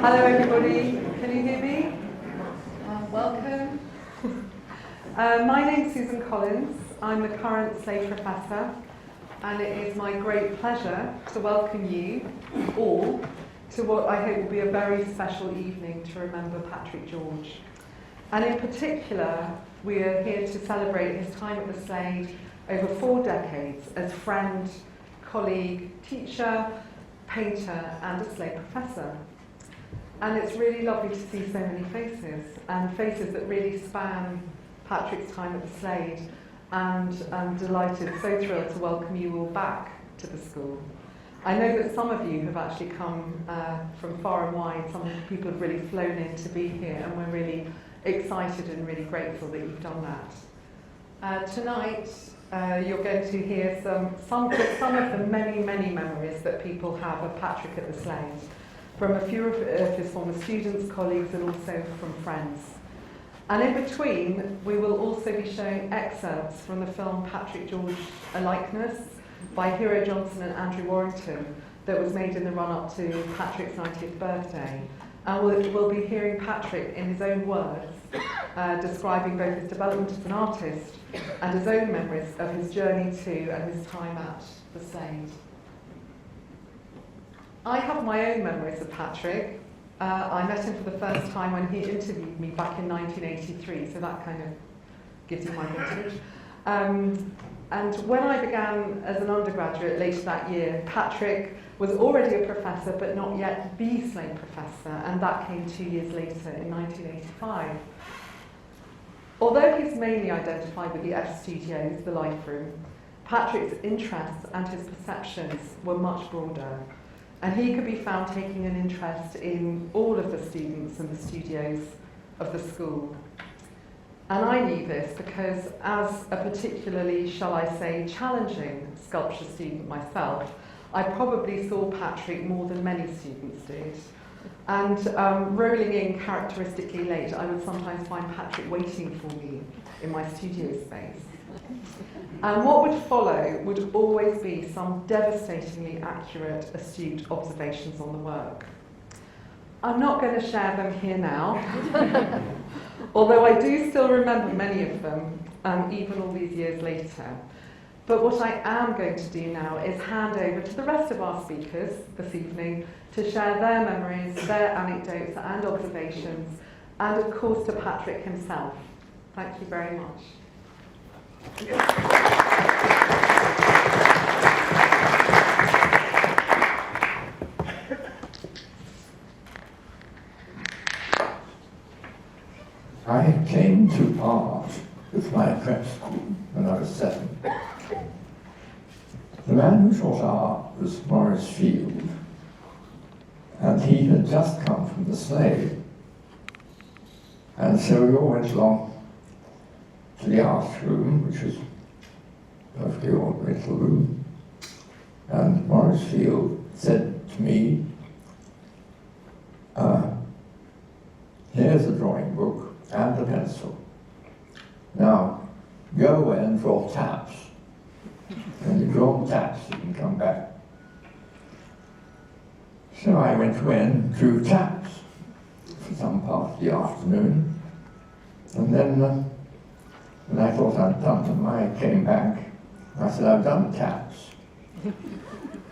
Hello everybody, can you hear me? Welcome. My name's Susan Collins. I'm the current Slade Professor, and it is my great pleasure to welcome you all to what I hope will be a very special evening to remember Patrick George. And in particular, we are here to celebrate his time at the Slade over 4 decades as friend, colleague, teacher, painter and a Slade Professor. And it's really lovely to see so many faces, and faces that really span Patrick's time at the Slade. And I'm delighted, so thrilled to welcome you all back to the school. I know that some of you have actually come from far and wide. Some people have really flown in to be here, and we're really excited and really grateful that you've done that. Tonight, you're going to hear some of the many memories that people have of Patrick at the Slade, from a few of his former students, colleagues, and also from friends. And in between, we will also be showing excerpts from the film Patrick George, A Likeness, by Hero Johnson and Andrew Warrington, that was made in the run-up to Patrick's 90th birthday. And we'll be hearing Patrick in his own words, describing both his development as an artist and his own memories of his journey to and his time at the Slade. I have my own memories of Patrick. I met him for the first time when he interviewed me back in 1983, so that kind of gives you my vintage. And when I began as an undergraduate later that year, Patrick was already a professor, but not yet the Slade Professor, and that came 2 years later in 1985. Although he's mainly identified with the F Studios, the Life Room, Patrick's interests and his perceptions were much broader. And he could be found taking an interest in all of the students and the studios of the school. And I knew this because, as a particularly, shall I say, challenging sculpture student myself, I probably saw Patrick more than many students did. And rolling in characteristically late, I would sometimes find Patrick waiting for me in my studio space. And what would follow would always be some devastatingly accurate, astute observations on the work. I'm not going to share them here now, although I do still remember many of them, even all these years later. But what I am going to do now is hand over to the rest of our speakers this evening to share their memories, their anecdotes and observations, and of course to Patrick himself. Thank you very much. I came to art with my prep school when I was 7. The man who taught art was Maurice Field, and he had just come from the Slade. And so we all went along to the art room, which was a perfectly ordinary little room. And Maurice Field said to me, here's a drawing book and a pencil. Now, go away and draw taps. When you draw taps, you can come back. So I went away and drew taps for some part of the afternoon. And then when I thought I'd done them, I came back. I said, I've done taps.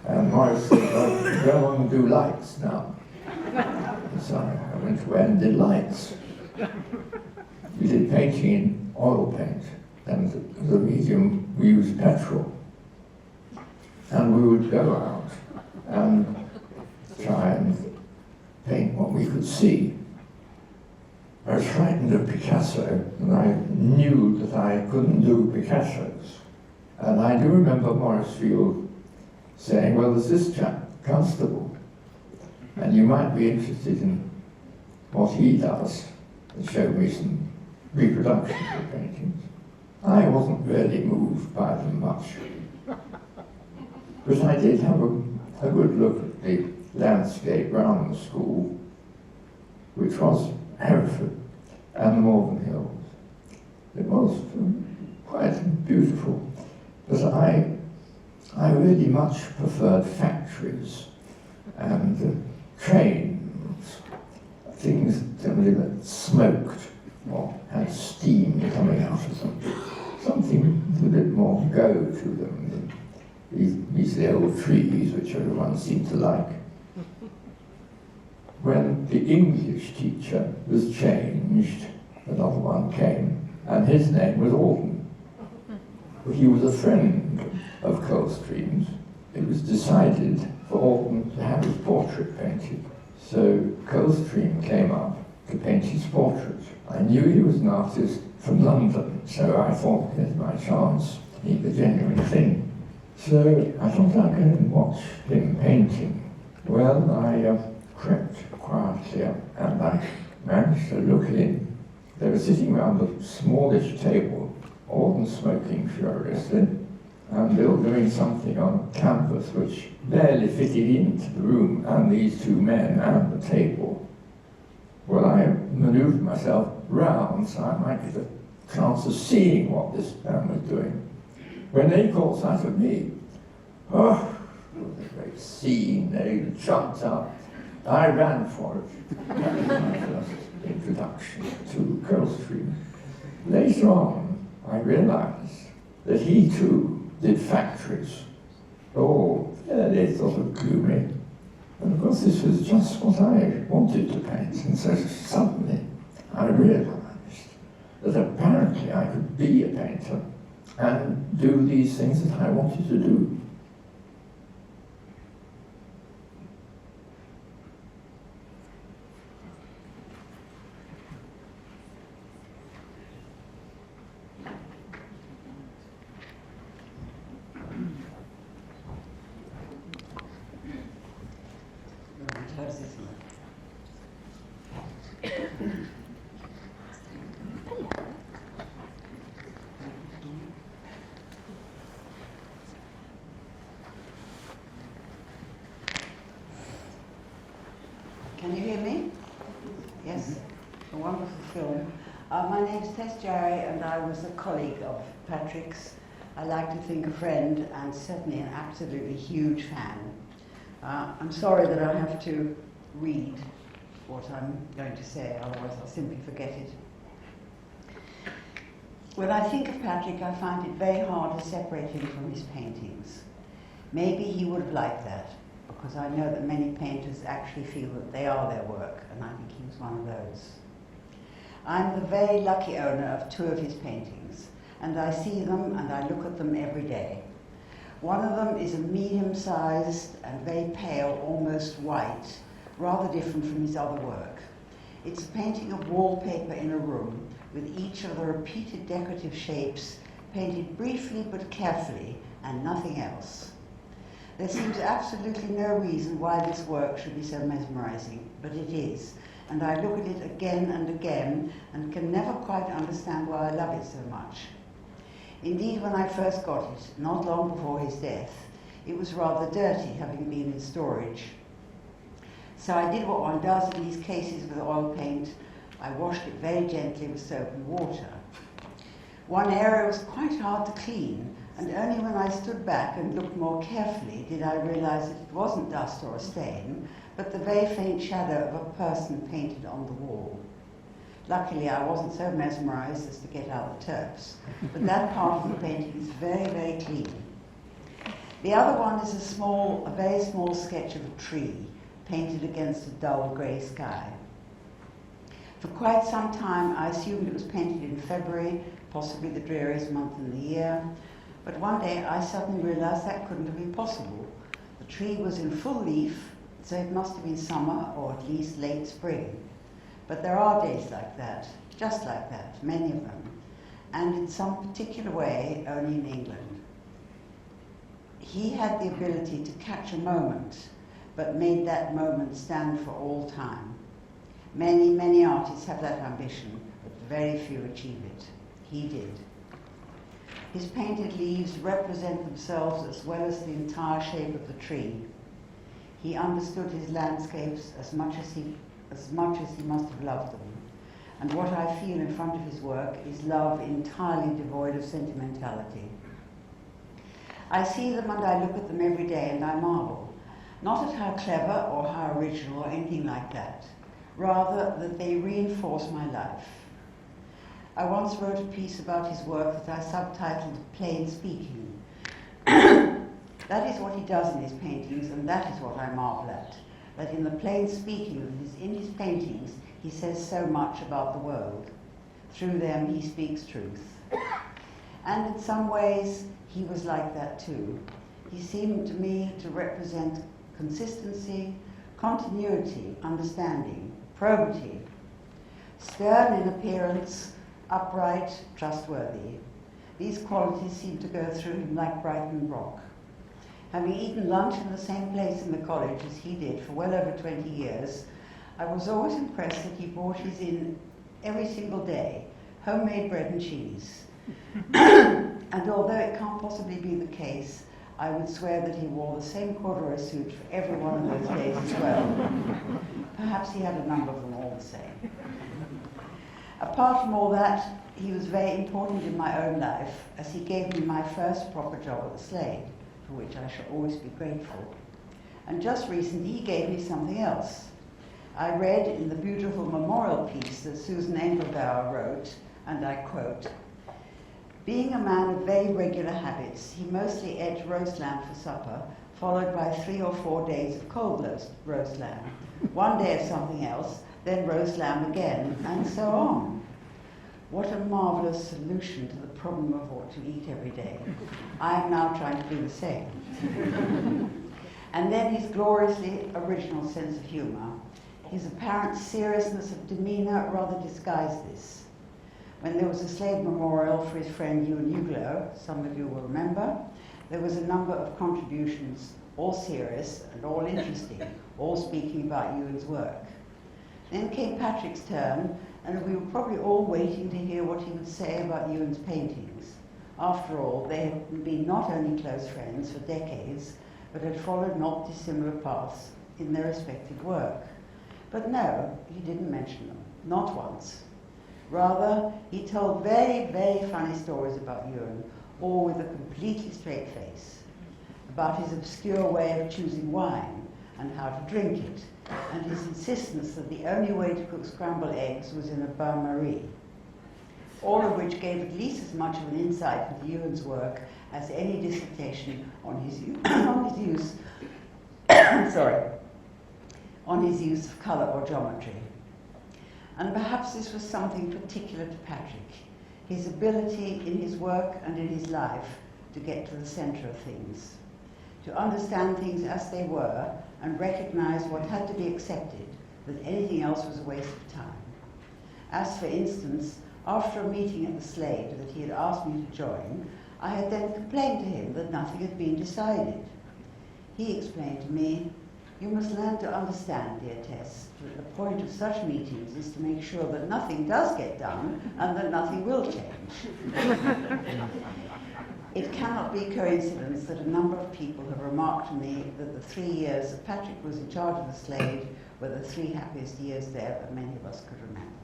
And Maurice said, well, go on and do lights now. So I went away and did lights. We did painting in oil paint, and the medium we used petrol. And we would go out and try and paint what we could see. I was frightened of Picasso, and I knew that I couldn't do Picassos. And I do remember Maurice Field saying, well, there's this chap, Constable, and you might be interested in what he does, and showed me some reproductions of paintings. I wasn't really moved by them much. But I did have a good look at the landscape round the school, which was Hereford and the Malvern Hills. It was quite beautiful, but I really much preferred factories and trains things generally that smoked or had steam coming out of them. Something with a bit more go to them than these old trees which everyone seemed to like. When the English teacher was changed, another one came, and his name was Alden. He was a friend of Coldstream's. It was decided for Alden to have his portrait painted. So Coldstream came up to paint his portrait. I knew he was an artist from London, so I thought, here's my chance to meet the genuine thing. So I thought I'd go and watch him painting. Well, I crept quietly up and I managed to look in. They were sitting around a smallish table, Alden smoking furiously, and they were doing something on canvas which barely fitted into the room and these two men and the table. Well, I manoeuvred myself round so I might get a chance of seeing what this man was doing. When they caught sight of me, oh, it was a great scene. They jumped up. I ran for it. That was my first introduction to Coldstream. Later on, I realized that he too did factories. Oh, they sort of gloomy. And of course, this was just what I wanted to paint. And so suddenly, I realized that apparently I could be a painter and do these things that I wanted to do. Can you hear me? Yes, a wonderful film. My name's Tess, Jaray, and I was a colleague of Patrick's. I like to think a friend, and certainly an absolutely huge fan. I'm sorry that I have to read what I'm going to say, otherwise I'll simply forget it. When I think of Patrick, I find it very hard to separate him from his paintings. Maybe he would have liked that, because I know that many painters actually feel that they are their work, and I think he was one of those. I'm the very lucky owner of two of his paintings, and I see them and I look at them every day. One of them is a medium-sized and very pale, almost white, rather different from his other work. It's a painting of wallpaper in a room, with each of the repeated decorative shapes painted briefly but carefully, and nothing else. There seems absolutely no reason why this work should be so mesmerizing, but it is, and I look at it again and again and can never quite understand why I love it so much. Indeed, when I first got it, not long before his death, it was rather dirty, having been in storage. So I did what one does in these cases with oil paint. I washed it very gently with soap and water. One area was quite hard to clean, and only when I stood back and looked more carefully did I realize that it wasn't dust or a stain, but the very faint shadow of a person painted on the wall. Luckily, I wasn't so mesmerized as to get out the turps, but that part of the painting is very, very clean. The other one is a very small sketch of a tree, painted against a dull grey sky. For quite some time, I assumed it was painted in February, possibly the dreariest month in the year, but one day I suddenly realized that couldn't have been possible. The tree was in full leaf, so it must have been summer or at least late spring. But there are days like that, just like that, many of them, and in some particular way only in England. He had the ability to catch a moment, but made that moment stand for all time. Many, many artists have that ambition, but very few achieve it. He did. His painted leaves represent themselves as well as the entire shape of the tree. He understood his landscapes as much as he must have loved them. And what I feel in front of his work is love entirely devoid of sentimentality. I see them and I look at them every day and I marvel, not at how clever or how original or anything like that. rather that they reinforce my life. I once wrote a piece about his work that I subtitled Plain Speaking. That is what he does in his paintings, and that is what I marvel at. That in the plain speaking that is in his paintings, he says so much about the world. Through them, he speaks truth. And in some ways, he was like that too. He seemed to me to represent consistency, continuity, understanding, probity. Stern in appearance, upright, trustworthy. These qualities seem to go through him like Brighton rock. Having eaten lunch in the same place in the college as he did for well over 20 years, I was always impressed that he brought his in every single day, homemade bread and cheese. And although it can't possibly be the case, I would swear that he wore the same corduroy suit for every one of those days as well. Perhaps he had a number of them all the same. Apart from all that, he was very important in my own life, as he gave me my first proper job at the Slade, for which I shall always be grateful. And just recently, he gave me something else. I read in the beautiful memorial piece that Susan Gower wrote, and I quote, "Being a man of very regular habits, he mostly ate roast lamb for supper, followed by 3 or 4 days of cold roast lamb, 1 day of something else, then roast lamb again, and so on. What a marvellous solution to the problem of what to eat every day. I am now trying to do the same." And then his gloriously original sense of humour. His apparent seriousness of demeanour rather disguised this. When there was a Slade memorial for his friend Ewan Uglow, some of you will remember, there was a number of contributions, all serious and all interesting, all speaking about Ewan's work. Then came Patrick's turn, and we were probably all waiting to hear what he would say about Ewan's paintings. After all, they had been not only close friends for decades, but had followed not dissimilar paths in their respective work. But no, he didn't mention them, not once. Rather, he told very, very funny stories about Ewan, all with a completely straight face, about his obscure way of choosing wine and how to drink it, and his insistence that the only way to cook scrambled eggs was in a bain-marie. All of which gave at least as much of an insight into Ewan's work as any dissertation on his use on his use of colour or geometry. And perhaps this was something particular to Patrick, his ability in his work and in his life to get to the centre of things, to understand things as they were and recognise what had to be accepted, that anything else was a waste of time. As for instance, after a meeting at the Slade that he had asked me to join, I had then complained to him that nothing had been decided. He explained to me, "You must learn to understand, dear Tess, that the point of such meetings is to make sure that nothing does get done and that nothing will change." It cannot be coincidence that a number of people have remarked to me that the 3 years that Patrick was in charge of the Slade were the 3 happiest years there that many of us could remember.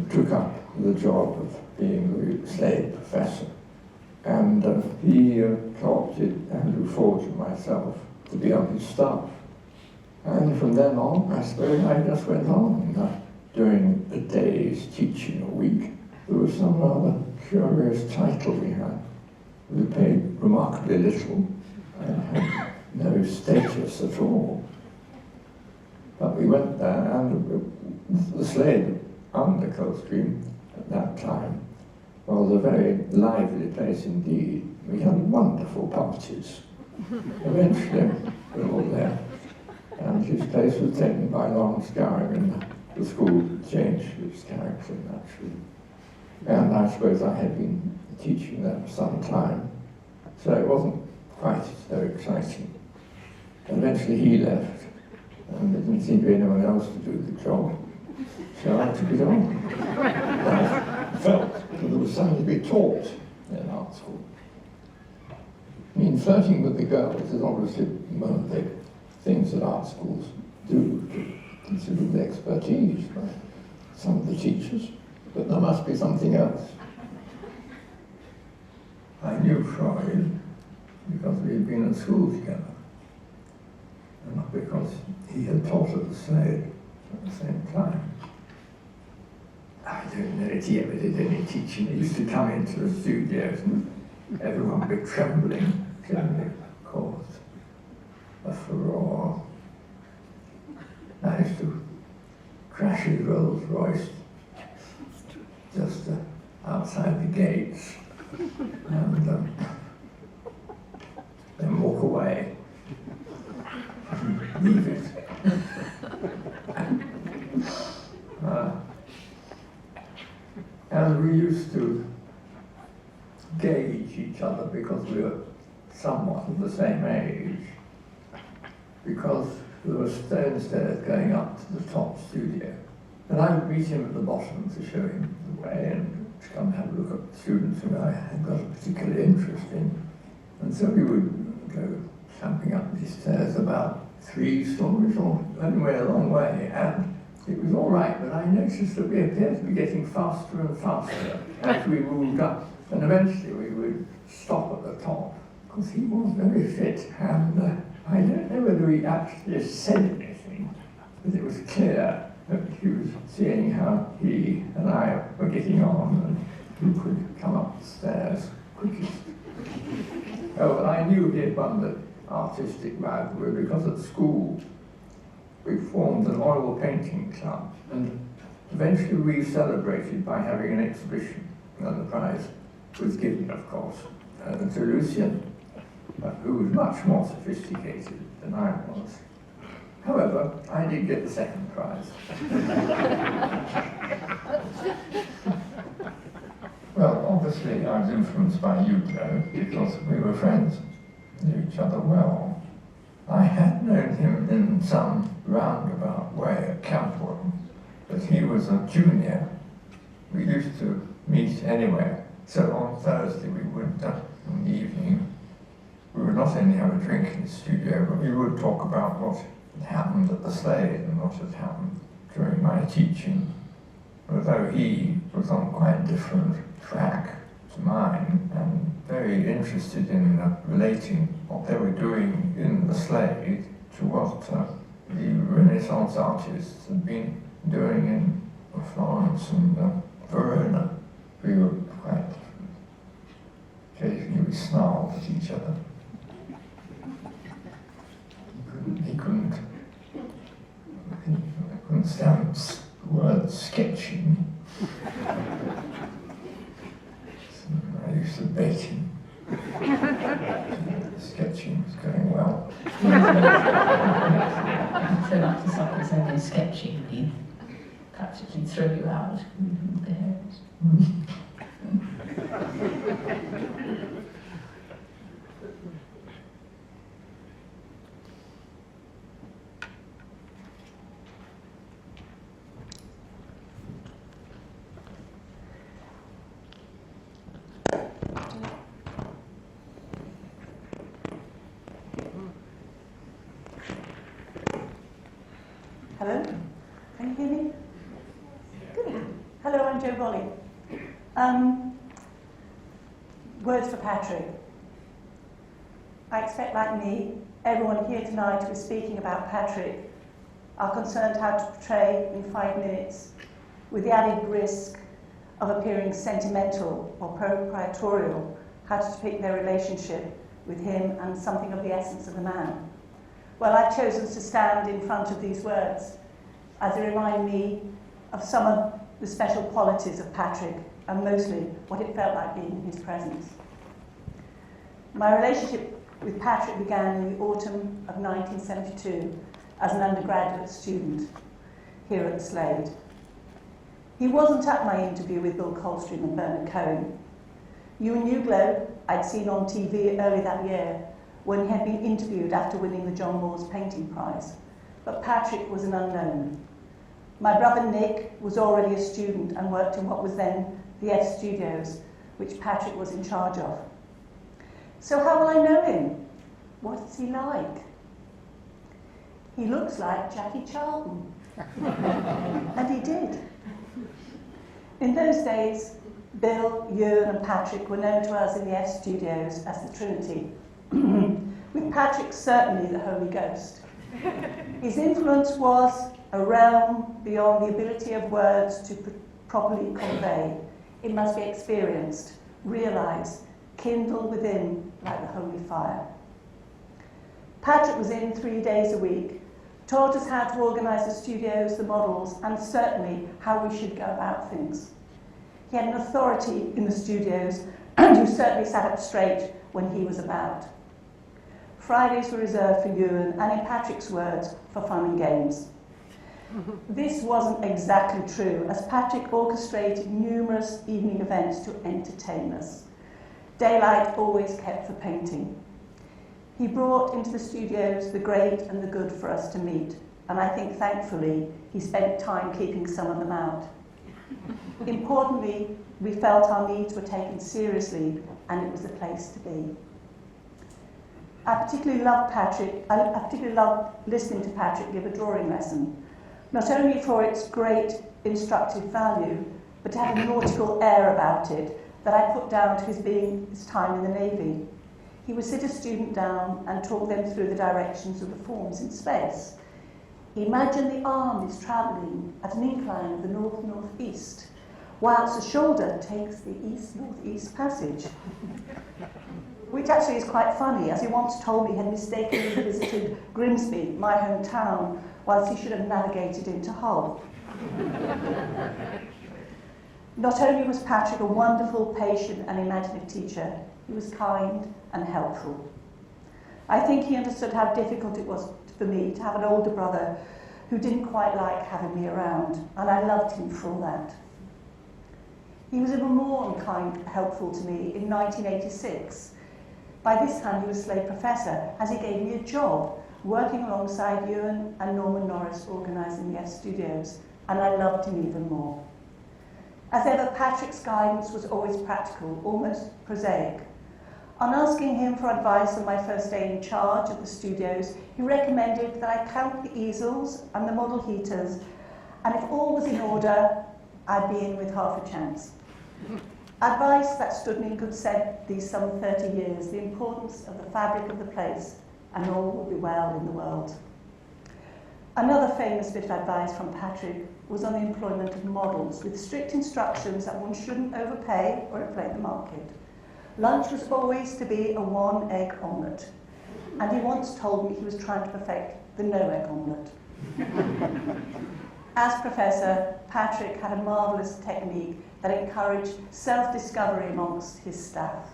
Took up the job of being the Slade Professor, and he co-opted Andrew Forge and myself to be on his staff. And from then on, I suppose I just went on. During a day's teaching a week, there was some rather curious title we had. We paid remarkably little and had no status at all. But we went there, and the Slade under Coldstream at that time was a very lively place indeed. We had wonderful parties. Eventually, we were all there, and his place was taken by Lawrence Gower, and the school changed its character naturally. And I suppose I had been teaching there for some time, so it wasn't quite so exciting. And eventually he left, and there didn't seem to be anyone else to do the job. So I took it on. I felt that there was something to be taught in art school. I mean, flirting with the girls is obviously one of the things that art schools do, considerable expertise by some of the teachers, but there must be something else. I knew Freud because we had been at school together, and not because he had taught at the Slade at the same time. I don't know if he ever did any teaching. He used to come into the studios and everyone would be trembling, generally caused a furore. I used to crash his Rolls Royce just outside the gates and then walk away and leave it. And we used to gauge each other because we were somewhat of the same age, because there were stone stairs going up to the top studio. And I would meet him at the bottom to show him the way and to come and have a look at the students who I had got a particular interest in. And so we would go tramping up these stairs about 3 stories or anyway a long way, and it was all right, but I noticed that we appeared to be getting faster and faster as we moved up, and eventually we would stop at the top, because he was very fit, and I don't know whether he actually said anything, but it was clear that he was seeing how he and I were getting on, and who could come up the stairs quickest. Oh, and I knew he had won the artistic rivalry because at school we formed an oil painting club, and eventually we celebrated by having an exhibition, and the prize was given, of course, to Lucian, who was much more sophisticated than I was. However, I did get the second prize. Well, obviously I was influenced by you, though, because we were friends, knew each other well. I had known him in some roundabout way at Cantwell, but he was a junior. We used to meet anywhere, so on Thursday we would, in the evening, we would not only have a drink in the studio, but we would talk about what had happened at the Slade and what had happened during my teaching, although he was on quite a different track to mine and very interested in relating what they were doing in the Slade to what the Renaissance artists had been doing in Florence and Verona. We were quite different. Occasionally we snarled at each other. He couldn't stand the word sketching. So I used to bait him. The sketching was going well. So that to stop us only sketching, he practically threw you out with the hairs. Hello? Can you hear me? Good. Hello, I'm Volley. Words for Patrick. I expect, like me, everyone here tonight who is speaking about Patrick are concerned how to portray in 5 minutes, with the added risk of appearing sentimental or proprietorial, how to depict their relationship with him and something of the essence of the man. Well, I've chosen to stand in front of these words as they remind me of some of the special qualities of Patrick and mostly what it felt like being in his presence. My relationship with Patrick began in the autumn of 1972 as an undergraduate student here at the Slade. He wasn't at my interview with Bill Coldstream and Bernard Cohen. You and You Glow I'd seen on TV early that year when he had been interviewed after winning the John Moores Painting Prize, but Patrick was an unknown. My brother Nick was already a student and worked in what was then the F Studios, which Patrick was in charge of. So how will I know him? What is he like? He looks like Jackie Charlton. And he did. In those days, Bill, Ewan and Patrick were known to us in the F studios as the Trinity. With Patrick certainly the Holy Ghost. His influence was a realm beyond the ability of words to properly convey. It must be experienced, realised, kindled within like the holy fire. Patrick was in 3 days a week, taught us how to organise the studios, the models, and certainly how we should go about things. He had an authority in the studios and who certainly sat up straight when he was about. Fridays were reserved for Ewan and, in Patrick's words, for fun and games. This wasn't exactly true, as Patrick orchestrated numerous evening events to entertain us. Daylight always kept for painting. He brought into the studios the great and the good for us to meet, and I think thankfully he spent time keeping some of them out. Importantly, we felt our needs were taken seriously and it was the place to be. I particularly loved listening to Patrick give a drawing lesson, not only for its great instructive value, but to have a nautical air about it that I put down to his time in the Navy. He would sit a student down and talk them through the directions of the forms in space. Imagine the arm is travelling at an incline of the north-northeast, whilst the shoulder takes the east-northeast passage. Which actually is quite funny, as he once told me he had mistakenly visited Grimsby, my hometown, whilst he should have navigated into Hull. Not only was Patrick a wonderful, patient and imaginative teacher, he was kind and helpful. I think he understood how difficult it was for me to have an older brother who didn't quite like having me around, and I loved him for all that. He was even more unkind, helpful to me in 1986. By this time he was Slade Professor, as he gave me a job working alongside Ewan and Norman Norris organising the F studios, and I loved him even more. As ever, Patrick's guidance was always practical, almost prosaic. On asking him for advice on my first day in charge of the studios, he recommended that I count the easels and the model heaters, and if all was in order, I'd be in with half a chance. Advice that stood me in good stead these some 30 years, the importance of the fabric of the place, and all will be well in the world. Another famous bit of advice from Patrick was on the employment of models, with strict instructions that one shouldn't overpay or inflate the market. Lunch was always to be a one-egg omelette, and he once told me he was trying to perfect the no-egg omelette. As professor, Patrick had a marvellous technique that encouraged self-discovery amongst his staff.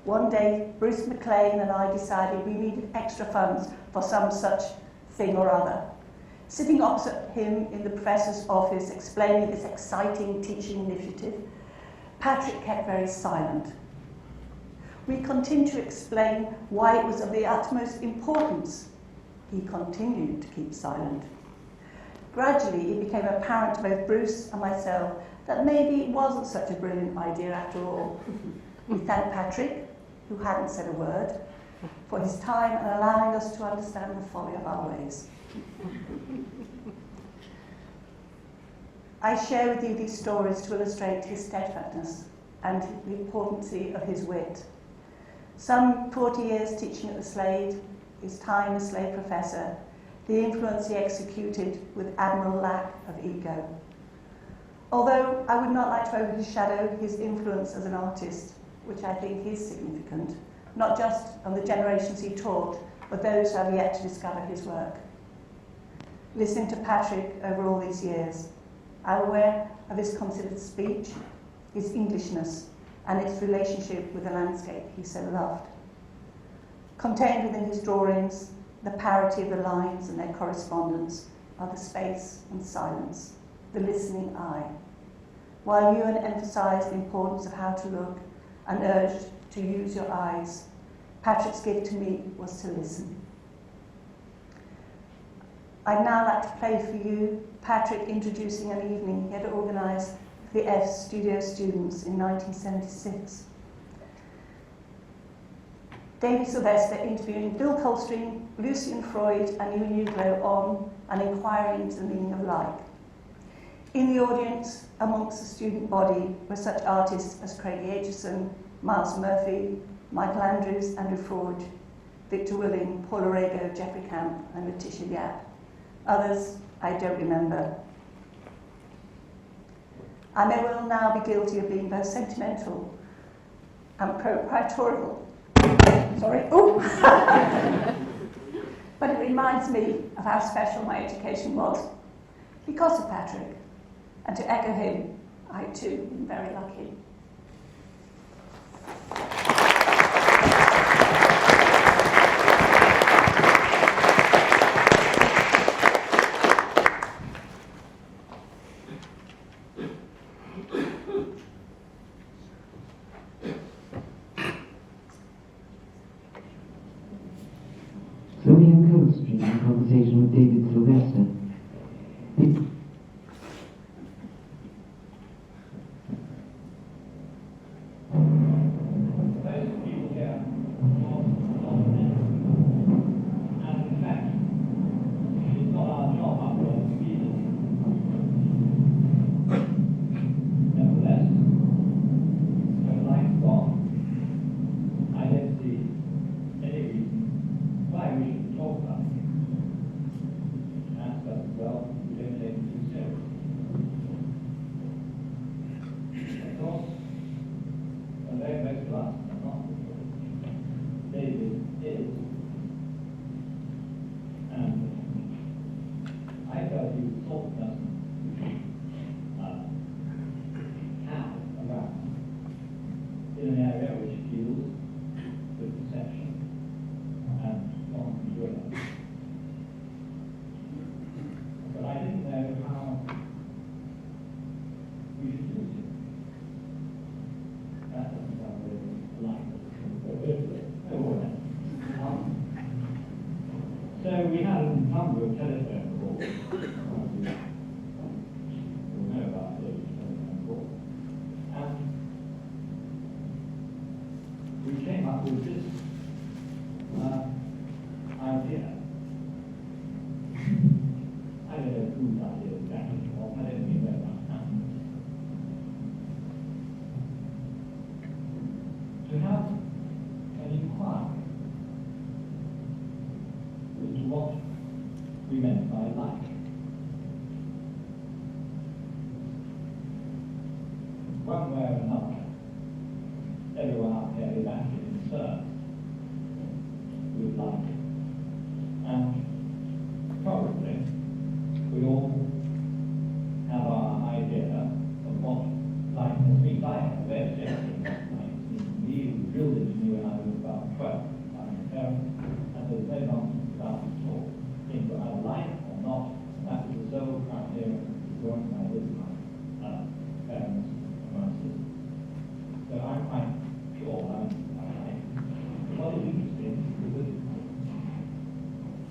One day, Bruce McLean and I decided we needed extra funds for some such thing or other. Sitting opposite him in the professor's office explaining this exciting teaching initiative, Patrick kept very silent. We continued to explain why it was of the utmost importance. He continued to keep silent. Gradually, it became apparent to both Bruce and myself that maybe it wasn't such a brilliant idea after all. We thanked Patrick, who hadn't said a word, for his time and allowing us to understand the folly of our ways. I share with you these stories to illustrate his steadfastness and the importance of his wit. Some 40 years teaching at the Slade, his time as Slade Professor, the influence he executed with admirable lack of ego. Although I would not like to overshadow his influence as an artist, which I think is significant, not just on the generations he taught, but those who have yet to discover his work. Listening to Patrick over all these years, I'm aware of his considered speech, his Englishness, and its relationship with the landscape he so loved. Contained within his drawings, the parity of the lines and their correspondence are the space and silence, the listening eye. While Ewan emphasised the importance of how to look and urged to use your eyes, Patrick's gift to me was to listen. I'd now like to play for you Patrick introducing an evening he had organised for the F studio students in 1976. David Sylvester interviewing Bill Coldstream, Lucian Freud and Ewan Uglow on an inquiry into the meaning of life. In the audience, amongst the student body, were such artists as Craigie Aitchison, Miles Murphy, Michael Andrews, Andrew Forge, Victor Willing, Paul Orego, Geoffrey Camp and Letitia Yap. Others I don't remember. I may well now be guilty of being both sentimental and proprietorial. Sorry. Oh. But it reminds me of how special my education was because of Patrick. And to echo him, I too am very lucky. In conversation with David Sylvester. So we had a number of telephone calls. You'll know about those telephone calls. And we came up with this idea. I don't know whose idea exactly it was. I don't think that much happened. To have an inquiry as to what we meant by life. One way or another, everyone up here is actually concerned with life. And probably we all have our idea of what life has been. I have a very different life. We drilled it to me when I was about 12. I'm a parent, and there's no nonsense about it at all. Things were either life or not, and that was the sole criteria going I did with my parents and my sisters. So I'm quite sure I'm right. What is interesting is that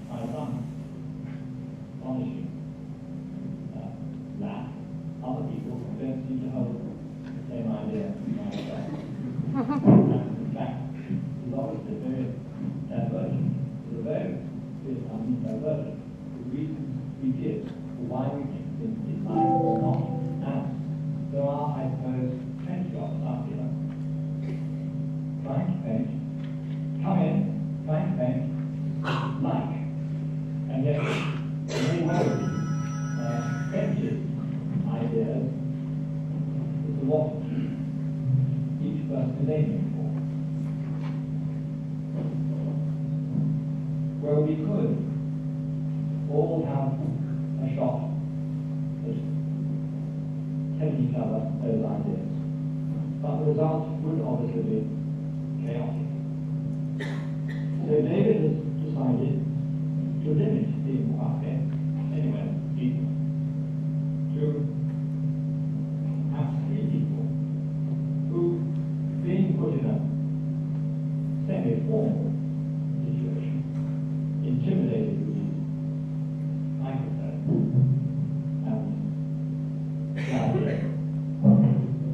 I run astonishing laugh. Other people don't seem to hold the same idea as myself. In fact, it's obviously very divergent. The very divergent. The reasons we give for why we think things in life or not. And there are, I suppose, 20 of us up here trying to paint, come in, trying to paint, like, and yet they have plenty ideas as to what each person is aiming for. Well, we could all have a shot at telling each other those ideas, but the result would obviously be chaotic. So David has decided to limit the inquiry, anyway, to have 3 people who, being put in a semi-formal situation, intimidated with his microphone and the idea,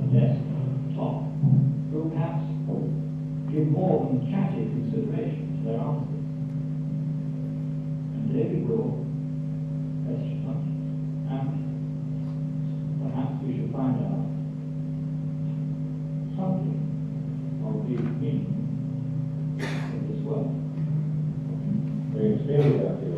a desk top, who perhaps give more than chatty consideration to their answers. And David will question us, and perhaps we shall find out something of the meaning of this work. Very experienced, I feel.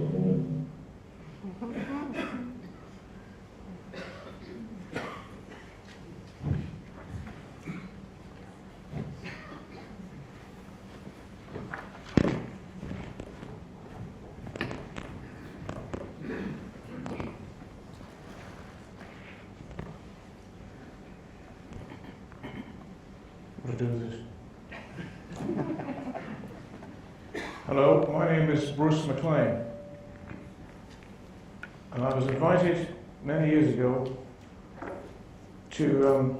Hello, my name is Bruce McLean, and I was invited many years ago to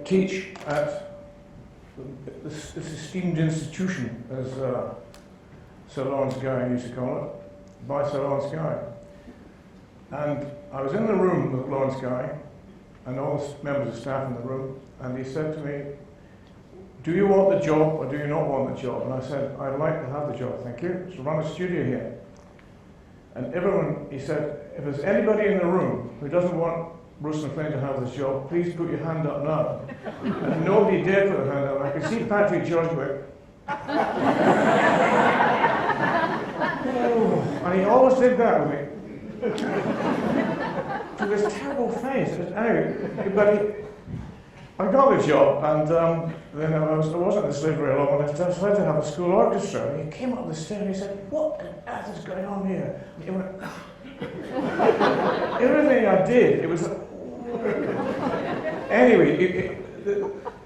teach at this esteemed institution, as Sir Lawrence Gower used to call it, by Sir Lawrence Gower. And I was in the room with Lawrence Gower and all the members of staff in the room, and he said to me, "Do you want the job or do you not want the job?" And I said, "I'd like to have the job, thank you. To run a studio here." And everyone, he said, "If there's anybody in the room who doesn't want Bruce McLean to have this job, please put your hand up now." And nobody dared put their hand up. I could see Patrick George going, "Oh," and he always did that with me. To this terrible face. Anyway, but I got the job, and then I wasn't at the Slade very long, and I decided to have a school orchestra. And he came up the stairs and he said, "What on earth is going on here?" And he went, everything I did, it was like, anyway,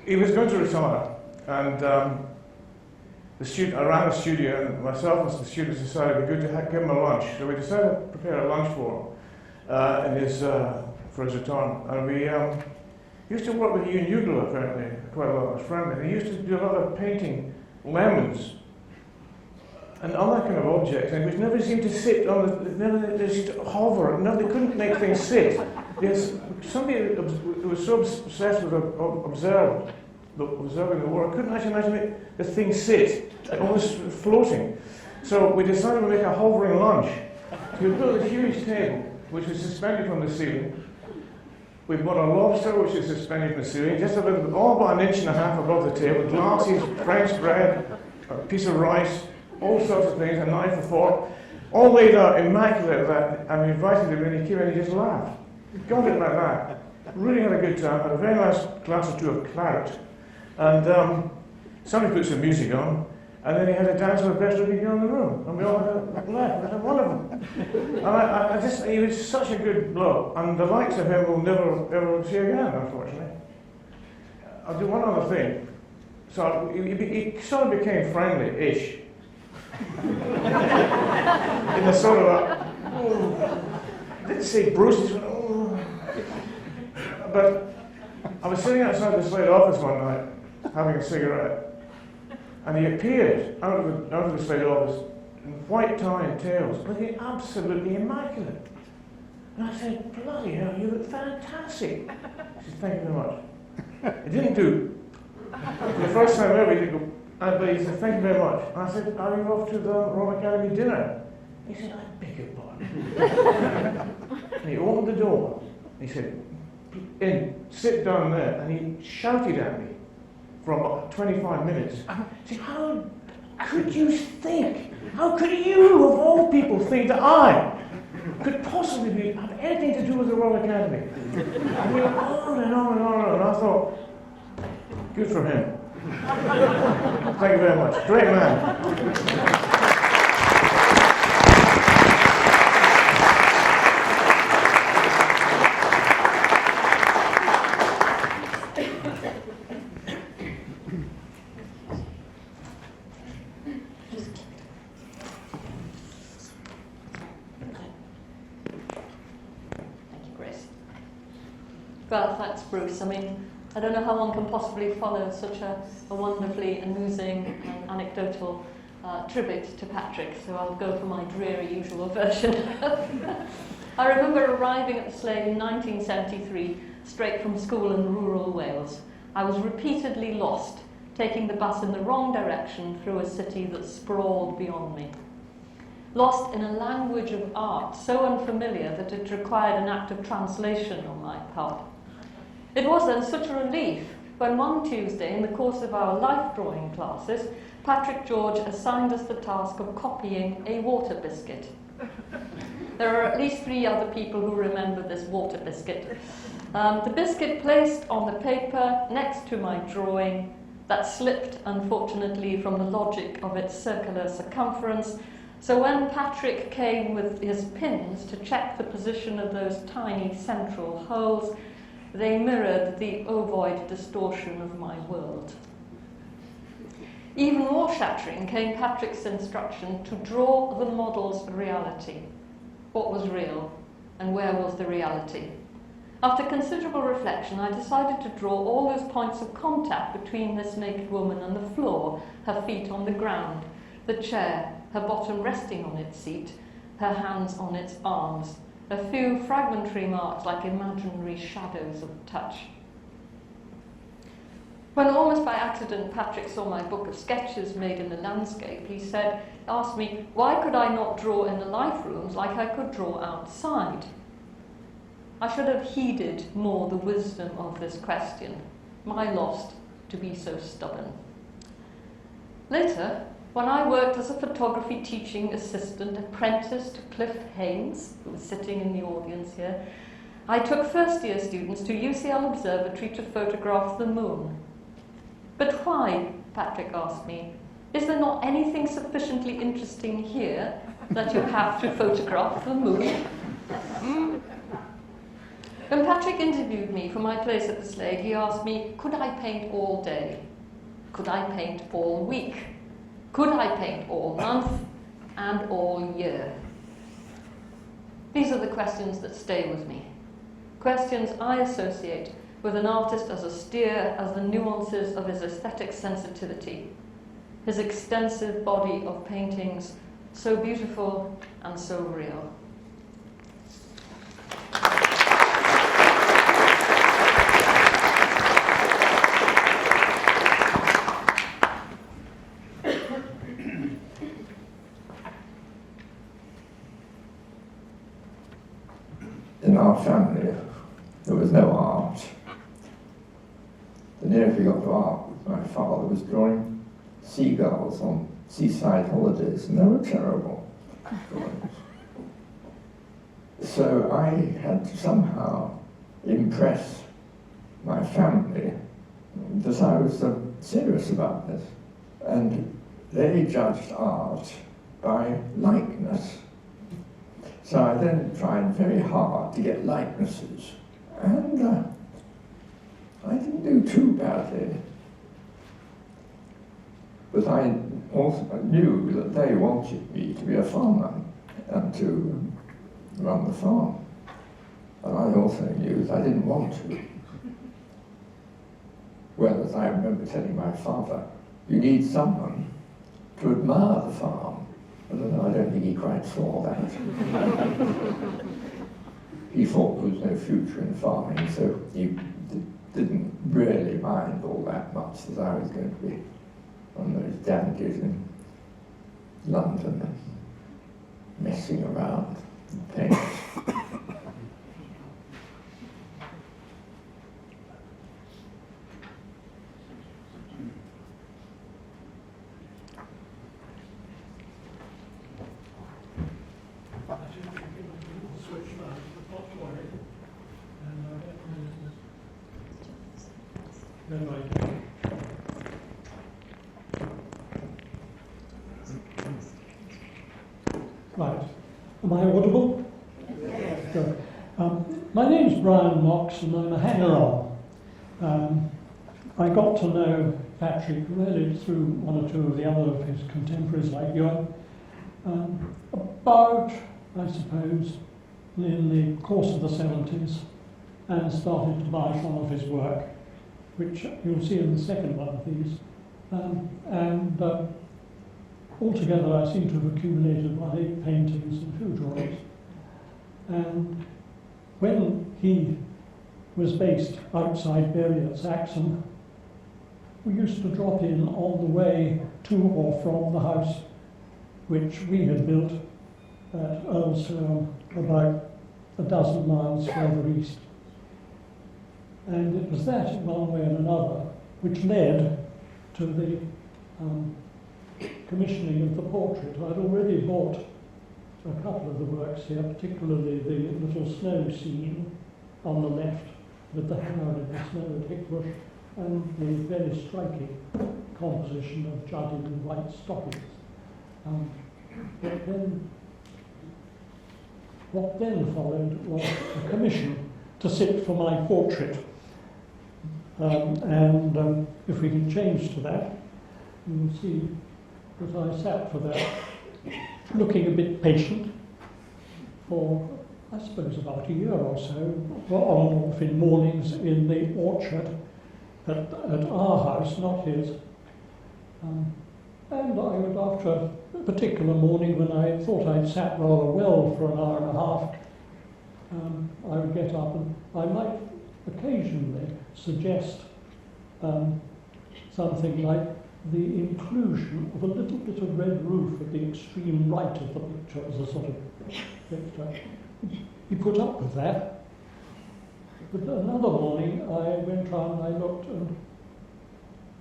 he was going to retire, and I ran a studio, and myself and the students decided it'd be good to give him a lunch. So we decided to prepare a lunch for him for his retirement. And we used to work with Ian Ugle, apparently, quite a lot of his friends. And he used to do a lot of painting lemons and other kind of objects, and which never seemed to sit on they seemed to hover. No, they couldn't make things sit. There's somebody who was so obsessed with observing the work couldn't actually make the thing sit, almost floating. So we decided to make a hovering lunch. So we built a huge table, which was suspended from the ceiling. We bought a lobster, which is suspended from the ceiling, just a little bit, all about 1.5 inches above the table, glasses, French bread, a piece of rice, all sorts of things, a knife, a fork, all laid out immaculate that, and we invited him in, he came in and he just laughed. Got it like that. Really had a good time, had a very nice glass or two of claret, and somebody put some music on, and then he had a dance with the best looking girl in the room, and we all had a laugh. It was wonderful. And he was such a good bloke, and the likes of him we'll never ever see again, unfortunately. I'll do one other thing. So he sort of became friendly-ish. In the sort of I didn't say Bruce, he went, "Oh." But I was sitting outside the Slade office one night, having a cigarette, and he appeared out of the Slade office in white tie and tails, looking absolutely immaculate. And I said, "Bloody hell, you look fantastic." He said, "Thank you very much." It didn't do. For the first time ever, he didn't go, but he said, "Thank you very much." And I said, "Are you off to the Royal Academy dinner?" He said, "I beg your pardon." And he opened the door. He said, "In, sit down there." And he shouted at me for about 25 minutes. He said, "How could you think? How could you, of all people, think that I could possibly have anything to do with the Royal Academy?" And he went on and on and on, and I thought, good for him. Thank you very much. Great man. Well, thanks, Bruce. I mean, I don't know how one can possibly follow such a wonderfully amusing and anecdotal tribute to Patrick, so I'll go for my dreary usual version. I remember arriving at the Slade in 1973, straight from school in rural Wales. I was repeatedly lost, taking the bus in the wrong direction through a city that sprawled beyond me. Lost in a language of art so unfamiliar that it required an act of translation on my part. It was then such a relief when one Tuesday, in the course of our life drawing classes, Patrick George assigned us the task of copying a water biscuit. There are at least 3 other people who remember this water biscuit. The biscuit placed on the paper next to my drawing that slipped, unfortunately, from the logic of its circular circumference. So when Patrick came with his pins to check the position of those tiny central holes, they mirrored the ovoid distortion of my world. Even more shattering came Patrick's instruction to draw the model's reality. What was real, and where was the reality? After considerable reflection, I decided to draw all those points of contact between this naked woman and the floor, her feet on the ground, the chair, her bottom resting on its seat, her hands on its arms, a few fragmentary marks like imaginary shadows of touch. When almost by accident Patrick saw my book of sketches made in the landscape, he asked me, why could I not draw in the life rooms like I could draw outside? I should have heeded more the wisdom of this question. My loss to be so stubborn. Later, when I worked as a photography teaching assistant apprentice to Cliff Haynes, who was sitting in the audience here, I took first-year students to UCL Observatory to photograph the moon. But why, Patrick asked me, is there not anything sufficiently interesting here that you have to photograph the moon? When Patrick interviewed me for my place at the Slade, he asked me, could I paint all day? Could I paint all week? Could I paint all month and all year? These are the questions that stay with me. Questions I associate with an artist as austere as the nuances of his aesthetic sensitivity, his extensive body of paintings, so beautiful and so real. In our family, there was no art. The nearest we got to art was my father was drawing seagulls on seaside holidays, and they were terrible drawings. So I had to somehow impress my family that I was serious about this. And they judged art by likeness. So I then tried very hard to get likenesses, and I didn't do too badly. But I also knew that they wanted me to be a farmer and to run the farm. And I also knew that I didn't want to. Well, as I remember telling my father, you need someone to admire the farm. And I don't think he quite saw that. He thought there was no future in farming, so he didn't really mind all that much that I was going to be on those dandies in London and messing around and things. Right. Am I audible? Yes. Good. My name's Knox and I'm a hanger-on. I got to know Patrick really through one or two of the other of his contemporaries like you. About, I suppose, in the course of the 70s, and started to buy some of his work, which you'll see in the second one of these. Altogether, I seem to have accumulated about 8 paintings and a few drawings. And when he was based outside Bury at Saxon, we used to drop in on the way to or from the house which we had built at Earlsham, about a dozen miles further east. And it was that, in one way and another, which led to the commissioning of the portrait. I'd already bought a couple of the works here, particularly the little snow scene on the left with the Howard in the snow at Hickbush, and the very striking composition of Judd in white stockings. But then, what then followed was a commission to sit for my portrait. If we can change to that, you will see that I sat for that, looking a bit patient for, I suppose, about a year or so, on and off in mornings in the orchard at our house, not his. And I would, after a particular morning when I thought I'd sat rather well for an hour and a half, I would get up and I might occasionally suggest something like the inclusion of a little bit of red roof at the extreme right of the picture as a sort of picture. He put up with that. But another morning I went round and I looked and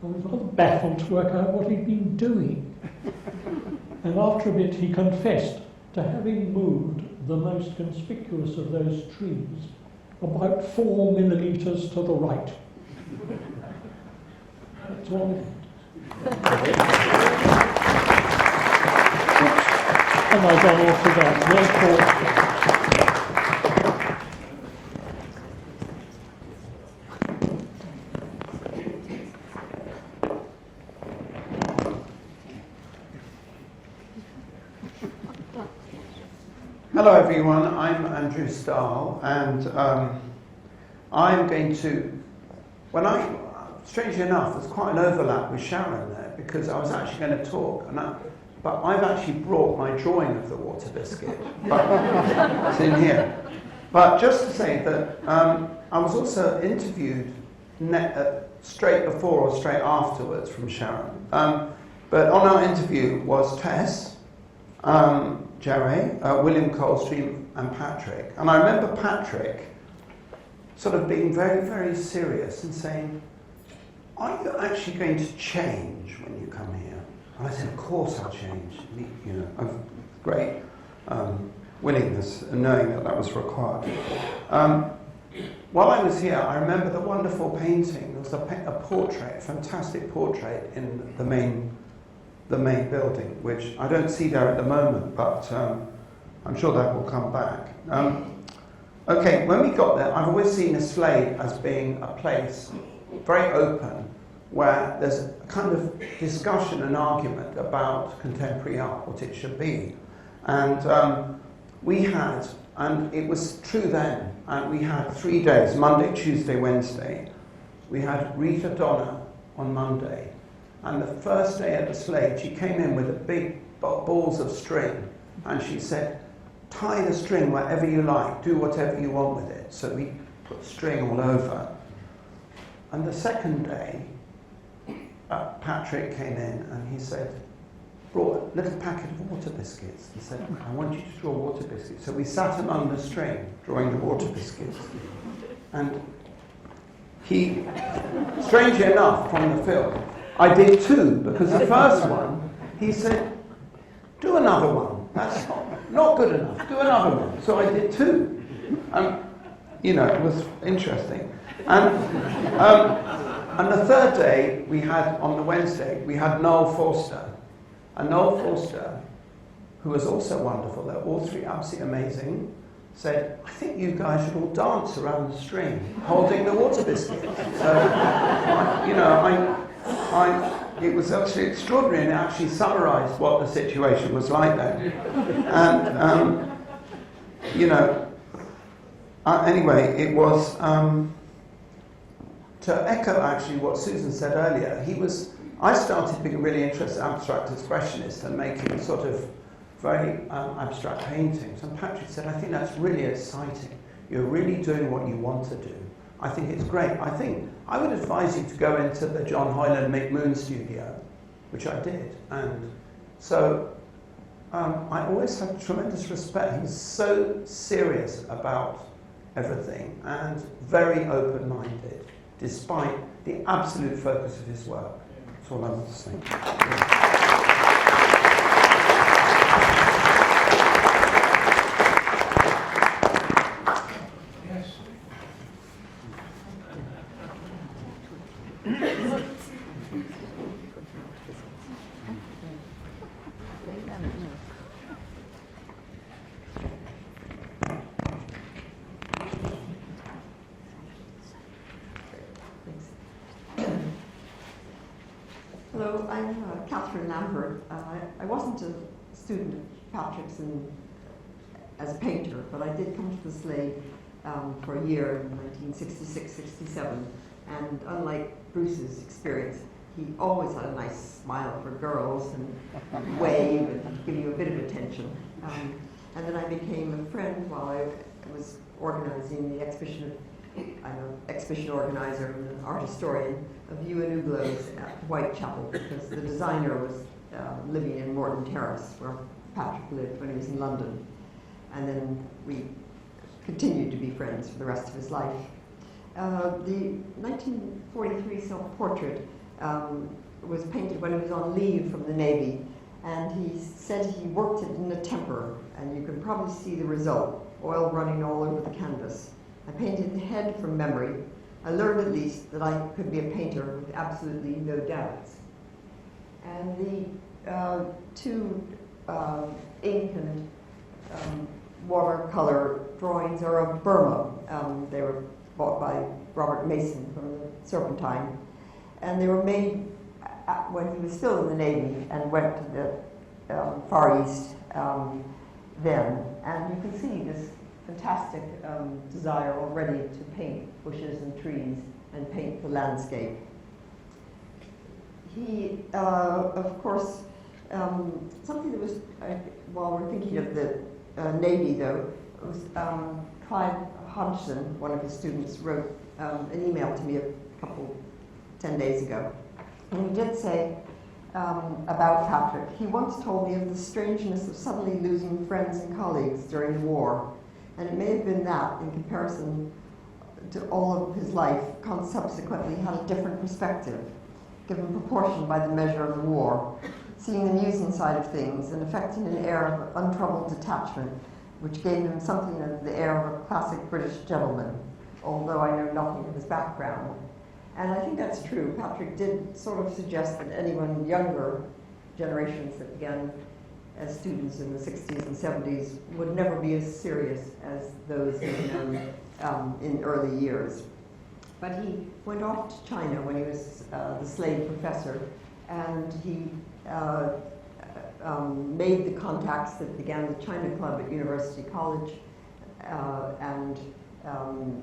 I was rather baffled to work out what he'd been doing. And after a bit he confessed to having moved the most conspicuous of those trees about 4 millimetres to the right. That's all it is. And I've gone off to that. Therefore, hello everyone, I'm Stahl, and I'm going to, strangely enough, there's quite an overlap with Sharon there, because I was actually going to talk, but I've actually brought my drawing of the water biscuit. It's in here. But just to say that I was also interviewed straight before or straight afterwards from Sharon. But on our interview was Tess, Jaray, William Coldstream and Patrick. And I remember Patrick sort of being very, very serious and saying, "Are you actually going to change when you come here?" And I said, "Of course I'll change." You know, of great willingness and knowing that that was required. While I was here, I remember the wonderful painting. There was a portrait, a fantastic portrait in the main building, which I don't see there at the moment, but I'm sure that will come back. Okay, when we got there, I've always seen a Slade as being a place very open, where there's a kind of discussion and argument about contemporary art, what it should be. And we had, and it was true then, and we had 3 days, Monday, Tuesday, Wednesday. We had Rita Donner on Monday. And the first day at the Slade, she came in with a big balls of string, and she said, "Tie the string wherever you like, do whatever you want with it." So we put string all over. And the second day, Patrick came in and he said, brought a little packet of water biscuits. He said, "I want you to draw water biscuits." So we sat among the string, drawing the water biscuits. And he, strangely enough, from the film, I did 2, because the first one, he said, "Do another one. That's not good enough. Do another one." So I did 2. You know, it was interesting. And the third day, we had, on the Wednesday, we had Noel Forster. And Noel Forster, who was also wonderful, they're all 3 absolutely amazing, said, "I think you guys should all dance around the string, holding the water biscuit." So, it was actually extraordinary, and it actually summarised what the situation was like then. And, anyway, it was, to echo actually what Susan said earlier, I started being really interested in abstract expressionist and making sort of very abstract paintings. And Patrick said, "I think that's really exciting. You're really doing what you want to do. I think it's great. I think I would advise you to go into the John Hyland McMoon studio, which I did. And so I always had tremendous respect. He was so serious about everything and very open-minded, despite the absolute focus of his work. That's all I want to say. Hello, I'm Lampert. I wasn't a student of Patrick's as a painter, but I did come to the Slade for a year in 1966-67, and unlike Bruce's experience, he always had a nice smile for girls and wave and give you a bit of attention. And then I became a friend while I was organizing the exhibition. I'm an exhibition organizer and an art historian of Ewan Hublot's at Whitechapel, because the designer was living in Morton Terrace, where Patrick lived when he was in London. And then we continued to be friends for the rest of his life. The 1943 self-portrait was painted when he was on leave from the Navy, and he said he worked it in a temper, and you can probably see the result, oil running all over the canvas. I painted the head from memory. I learned at least that I could be a painter with absolutely no doubts. And the two ink and watercolor drawings are of Burma. They were bought by Robert Mason from the Serpentine. And they were made when he was still in the Navy and went to the Far East then. And you can see this fantastic desire already to paint bushes and trees and paint the landscape. He, of course, something that was, while we're thinking of the Navy though, was Clive Hodgson, one of his students, wrote an email to me 10 days ago. And he did say about Patrick, he once told me of the strangeness of suddenly losing friends and colleagues during the war. And it may have been that, in comparison to all of his life, Kant subsequently had a different perspective, given proportion by the measure of the war, seeing the amusing side of things and affecting an air of untroubled detachment, which gave him something of the air of a classic British gentleman, although I know nothing of his background. And I think that's true. Patrick did sort of suggest that anyone younger, generations that began as students in the 60s and 70s, would never be as serious as those who had known in early years. But he went off to China when he was the Slade Professor, and he made the contacts that began the China Club at University College, and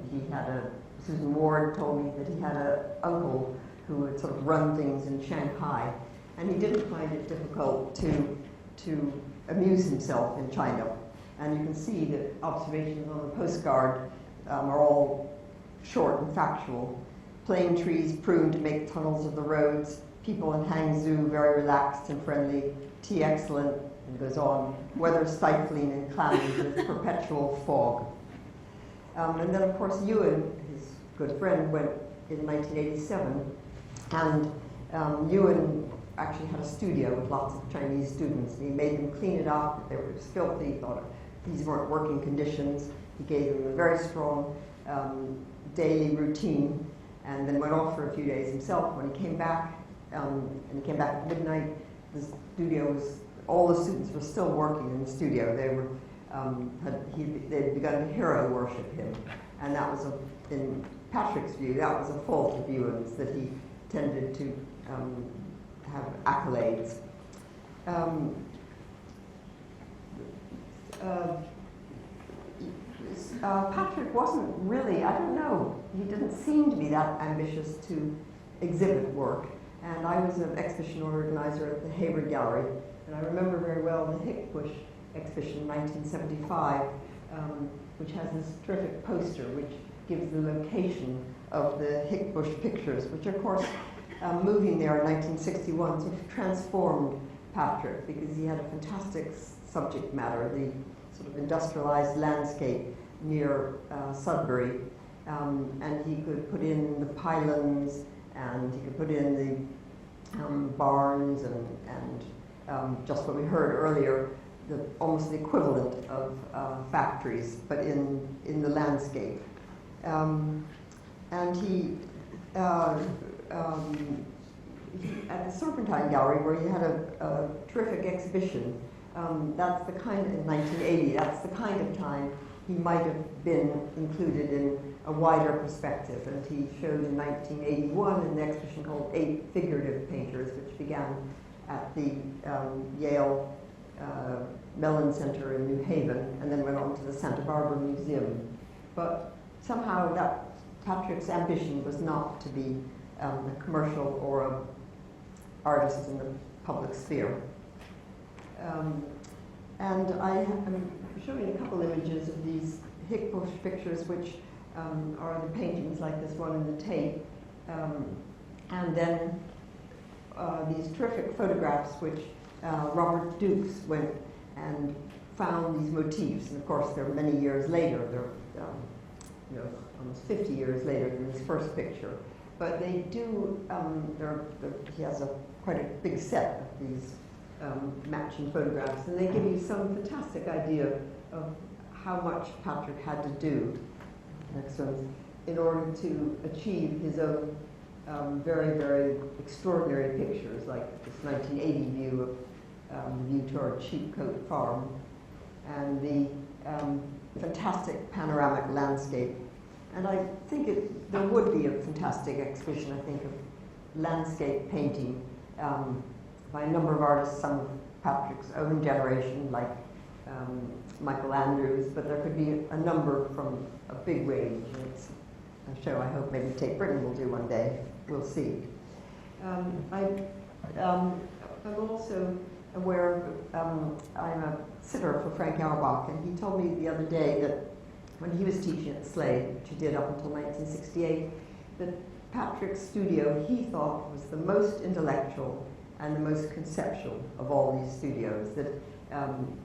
he had Susan Ward told me that he had an uncle who would sort of run things in Shanghai, and he didn't find it difficult to amuse himself in China. And you can see that observations on the postcard are all short and factual. Plane trees pruned to make tunnels of the roads, people in Hangzhou very relaxed and friendly, tea excellent, and goes on, weather stifling and cloudy with perpetual fog. And then of course Ewan, his good friend, went in 1987, and Ewan actually had a studio with lots of Chinese students. He made them clean it up. They were filthy. He thought these weren't working conditions. He gave them a very strong daily routine, and then went off for a few days himself. When he came back, and he came back at midnight, the studio was, all the students were still working in the studio. They were, they'd begun to hero worship him, and that was, in Patrick's view, that was a fault of Ewan's, that he tended to have accolades. Patrick wasn't really, I don't know, he didn't seem to be that ambitious to exhibit work. And I was an exhibition organizer at the Hayward Gallery, and I remember very well the Hickbush exhibition in 1975, which has this terrific poster which gives the location of the Hickbush pictures, which of course, moving there in 1961 sort of transformed Patrick, because he had a fantastic subject matter, the sort of industrialized landscape near Sudbury, and he could put in the pylons, and he could put in the barns, and just what we heard earlier, almost the equivalent of factories, but in the landscape. And he at the Serpentine Gallery, where he had a terrific exhibition, that's the kind of, in 1980, that's the kind of time he might have been included in a wider perspective. And he showed in 1981 an exhibition called 8 Figurative Painters, which began at the Yale Mellon Center in New Haven, and then went on to the Santa Barbara Museum. But somehow that Patrick's ambition was not to be a commercial or an artist in the public sphere. And I'm showing a couple images of these Hickbush pictures, which are the paintings like this one in the Tate, and then these terrific photographs which Robert Dukes went and found these motifs. And of course, they're many years later. They're almost 50 years later than his first picture. But they do, he has quite a big set of these matching photographs, and they give you some fantastic idea of how much Patrick had to do, next one, in order to achieve his own very, very extraordinary pictures, like this 1980 view of the view toward Sheepcote Farm, and the fantastic panoramic landscape. And I think there would be a fantastic exhibition, I think, of landscape painting by a number of artists, some of Patrick's own generation, like Michael Andrews, but there could be a number from a big range. And it's a show I hope maybe Tate Britain will do one day. We'll see. I'm also aware of, I'm a sitter for Frank Auerbach, and he told me the other day that when he was teaching at Slade, which he did up until 1968, that Patrick's studio, he thought, was the most intellectual and the most conceptual of all these studios. That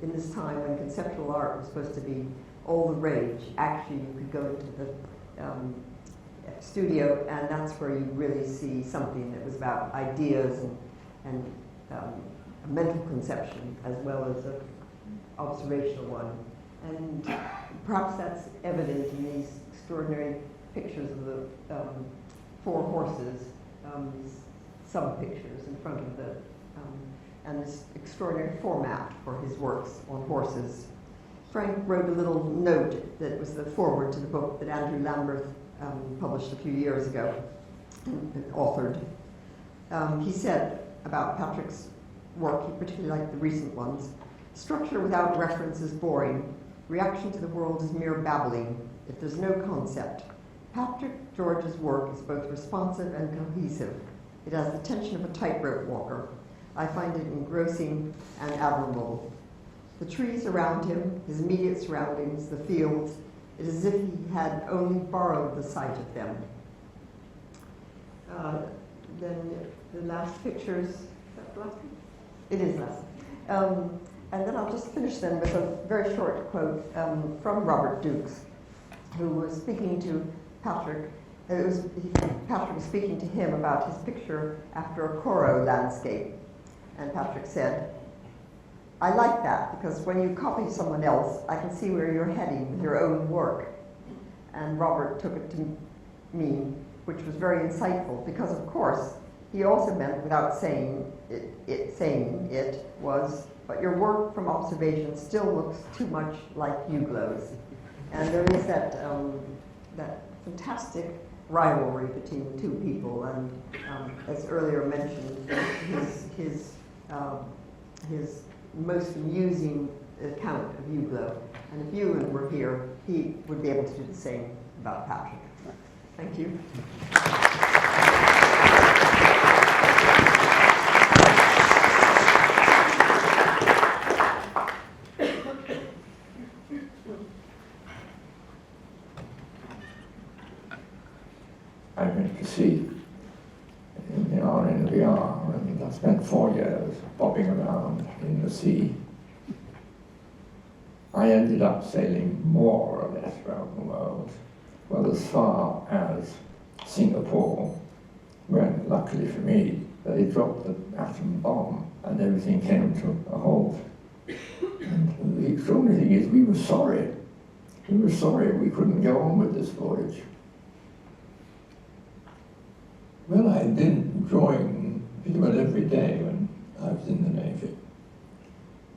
in this time when conceptual art was supposed to be all the rage, actually you could go into the studio, and that's where you really see something that was about ideas and a mental conception as well as an observational one. And perhaps that's evident in these extraordinary pictures of the 4 horses, some pictures in front of the, and this extraordinary format for his works on horses. Frank wrote a little note that was the foreword to the book that Andrew Lampert published a few years ago and authored. He said about Patrick's work, he particularly liked the recent ones, structure without reference is boring. Reaction to the world is mere babbling if there's no concept. Patrick George's work is both responsive and cohesive. It has the tension of a tightrope walker. I find it engrossing and admirable. The trees around him, his immediate surroundings, the fields, it is as if he had only borrowed the sight of them. Then the last pictures, is that the last one? It is last. And then I'll just finish then with a very short quote from Robert Dukes, who was speaking to Patrick. Patrick was speaking to him about his picture after a Corot landscape. And Patrick said, I like that because when you copy someone else, I can see where you're heading with your own work. And Robert took it to mean, which was very insightful, because of course, he also meant, without saying it, was, but your work from observation still looks too much like Huglow's. And there is that, that fantastic rivalry between the two people, and as earlier mentioned, his most amusing account of Huglow. And if Ewan were here, he would be able to do the same about Patrick. Thank you. spent 4 years bobbing around in the sea. I ended up sailing more or less around the world, well, as far as Singapore, when, luckily for me, they dropped the atom bomb and everything came to a halt. And the extraordinary thing is we were sorry. We were sorry we couldn't go on with this voyage. Well, I did drawing pretty well every day when I was in the Navy.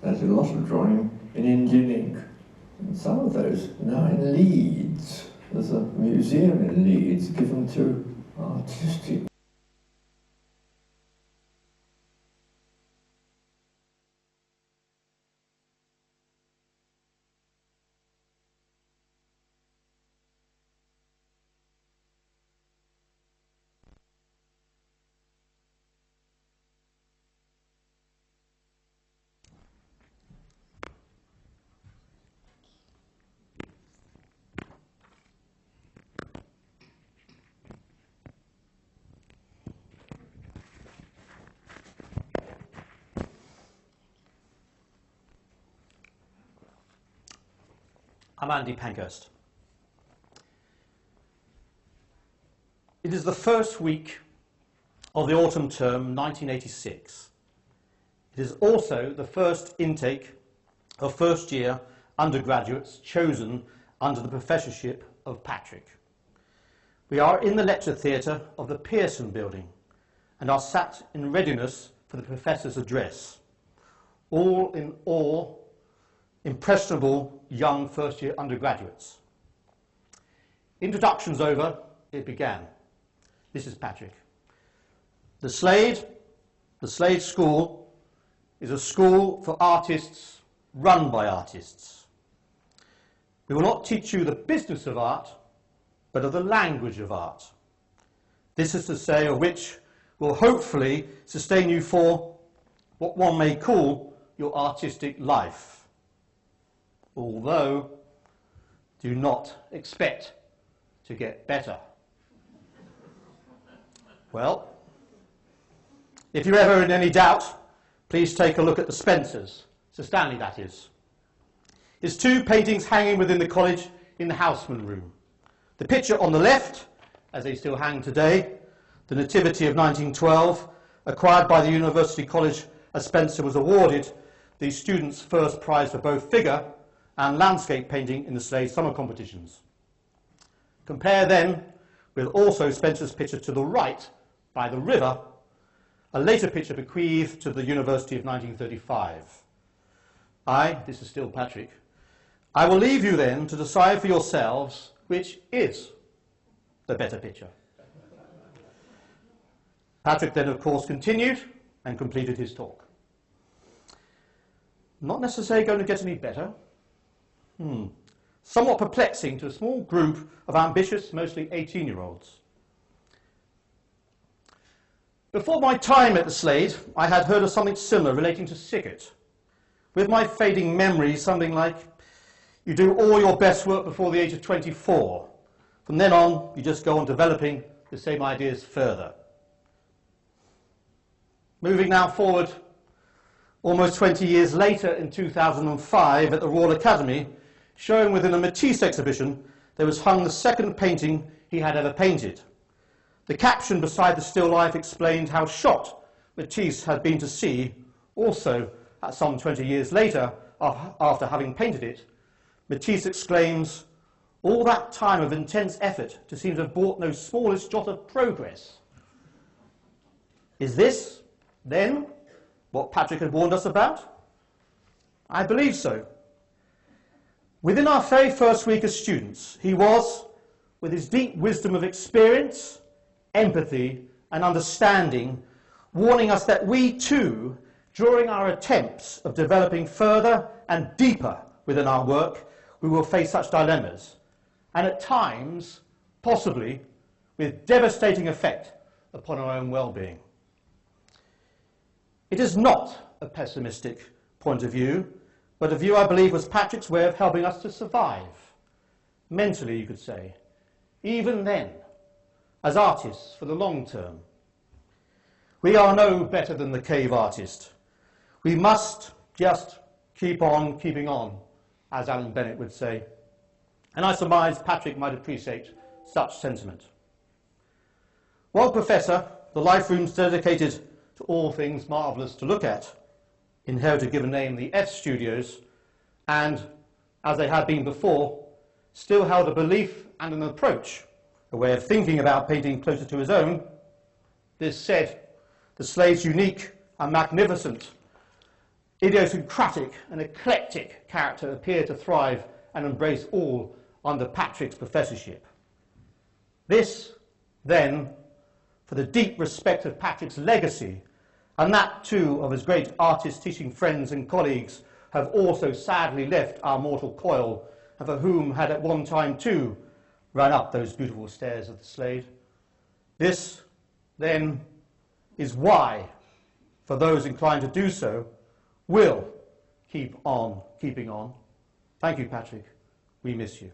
I did a lot of drawing in Indian ink. And some of those are now in Leeds. There's a museum in Leeds given to artistic. I'm Andy Pankhurst. It is the first week of the autumn term 1986. It is also the first intake of first year undergraduates chosen under the professorship of Patrick. We are in the lecture theatre of the Pearson building and are sat in readiness for the professor's address, all in awe, impressionable young first-year undergraduates. Introductions over, it began. This is Patrick. The Slade School is a school for artists run by artists. We will not teach you the business of art, but of the language of art. This is to say, of which will hopefully sustain you for what one may call your artistic life. Although, do not expect to get better. Well, if you're ever in any doubt, please take a look at the Spencers, Sir Stanley that is. His two paintings hanging within the college in the Houseman room. The picture on the left, as they still hang today, the Nativity of 1912, acquired by the University College as Spencer was awarded the students' first prize for both figure and landscape painting in the Slade summer competitions. Compare then with also Spencer's picture to the right by the river, a later picture bequeathed to the University of 1935. This is still Patrick, I will leave you then to decide for yourselves which is the better picture. Patrick then of course continued and completed his talk. Not necessarily going to get any better. Somewhat perplexing to a small group of ambitious, mostly 18-year-olds. Before my time at the Slade, I had heard of something similar relating to Sickert. With my fading memory, something like, you do all your best work before the age of 24. From then on, you just go on developing the same ideas further. Moving now forward, almost 20 years later in 2005 at the Royal Academy, showing within a Matisse exhibition, there was hung the second painting he had ever painted. The caption beside the still life explained how shocked Matisse had been to see, also at some 20 years later, after having painted it, Matisse exclaims, all that time of intense effort to seem to have brought no smallest jot of progress. Is this, then, what Patrick had warned us about? I believe so. Within our very first week as students, he was, with his deep wisdom of experience, empathy and understanding, warning us that we too, during our attempts of developing further and deeper within our work, we will face such dilemmas, and at times, possibly, with devastating effect upon our own well-being. It is not a pessimistic point of view, but a view I believe was Patrick's way of helping us to survive, mentally you could say, even then, as artists for the long term. We are no better than the cave artist. We must just keep on keeping on, as Alan Bennett would say. And I surmise Patrick might appreciate such sentiment. While Professor, the life rooms dedicated to all things marvellous to look at, inherited given name the F Studios, and, as they had been before, still held a belief and an approach, a way of thinking about painting closer to his own. This said, the Slade's unique and magnificent, idiosyncratic and eclectic character appeared to thrive and embrace all under Patrick's professorship. This, then, for the deep respect of Patrick's legacy, and that too of his great artist-teaching friends and colleagues have also sadly left our mortal coil, and for whom had at one time too run up those beautiful stairs of the Slade. This, then, is why, for those inclined to do so, will keep on keeping on. Thank you, Patrick. We miss you.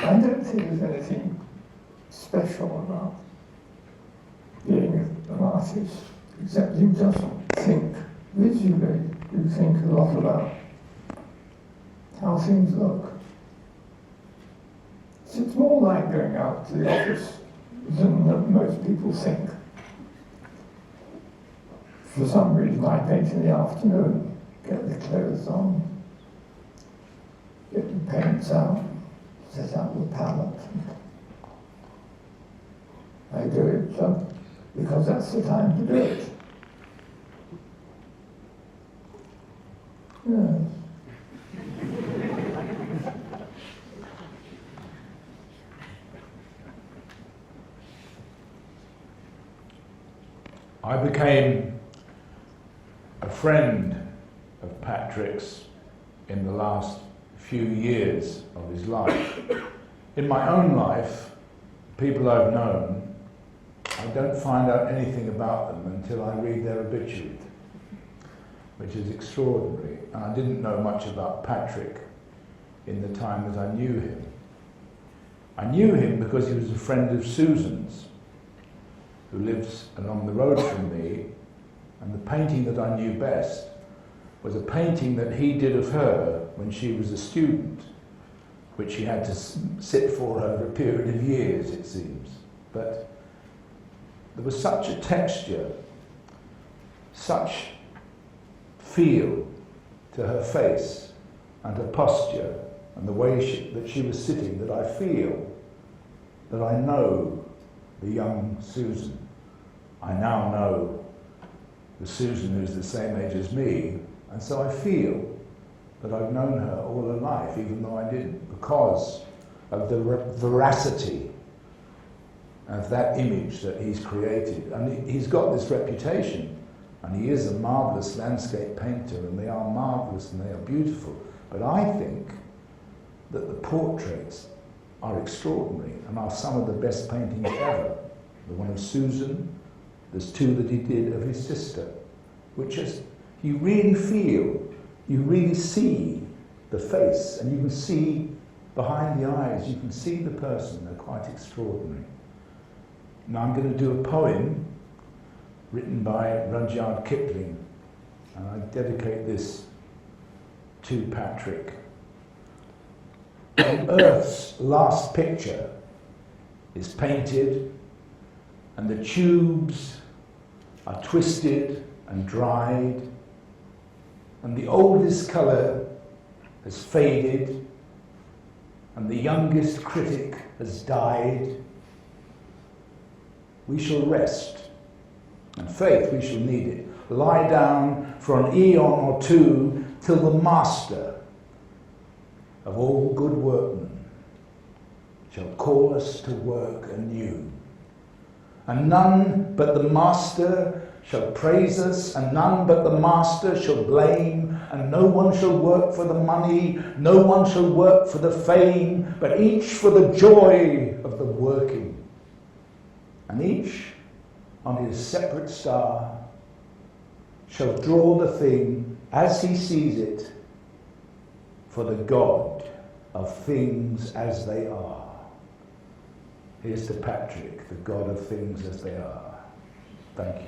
I don't think there's anything special about being an artist, except you just think visually, you think a lot about how things look. It's more like going out to the office than most people think. For some reason I paint in the afternoon, get the clothes on, get the paints out, set up the palette. I do it because that's the time to do it. Yes. I became a friend of Patrick's in the last few years of his life. In my own life, people I've known, I don't find out anything about them until I read their obituary, which is extraordinary. And I didn't know much about Patrick in the time that I knew him. I knew him because he was a friend of Susan's, who lives along the road from me, and the painting that I knew best was a painting that he did of her when she was a student, which he had to sit for over a period of years, it seems. But there was such a texture, such feel to her face and her posture and the way that she was sitting, that I feel that I know the young Susan. I now know the Susan who's the same age as me, and so I feel that I've known her all her life, even though I didn't, because of the veracity of that image that he's created. And he's got this reputation, and he is a marvellous landscape painter, and they are marvellous and they are beautiful. But I think that the portraits are extraordinary and are some of the best paintings ever. The one of Susan, there's two that he did of his sister, which is, you really feel, you really see the face, and you can see behind the eyes, you can see the person. They're quite extraordinary. Now I'm going to do a poem written by Rudyard Kipling, and I dedicate this to Patrick. When Earth's last picture is painted and the tubes are twisted and dried, and the oldest colour has faded, and the youngest critic has died, we shall rest, and faith, we shall need it, lie down for an eon or two, till the master of all good workmen shall call us to work anew. And none but the master shall praise us, and none but the master shall blame, and no one shall work for the money, no one shall work for the fame, but each for the joy of the working. and each on his separate star shall draw the thing as he sees it for the God of things as they are. Here's to Patrick, the God of things as they are. Thank you.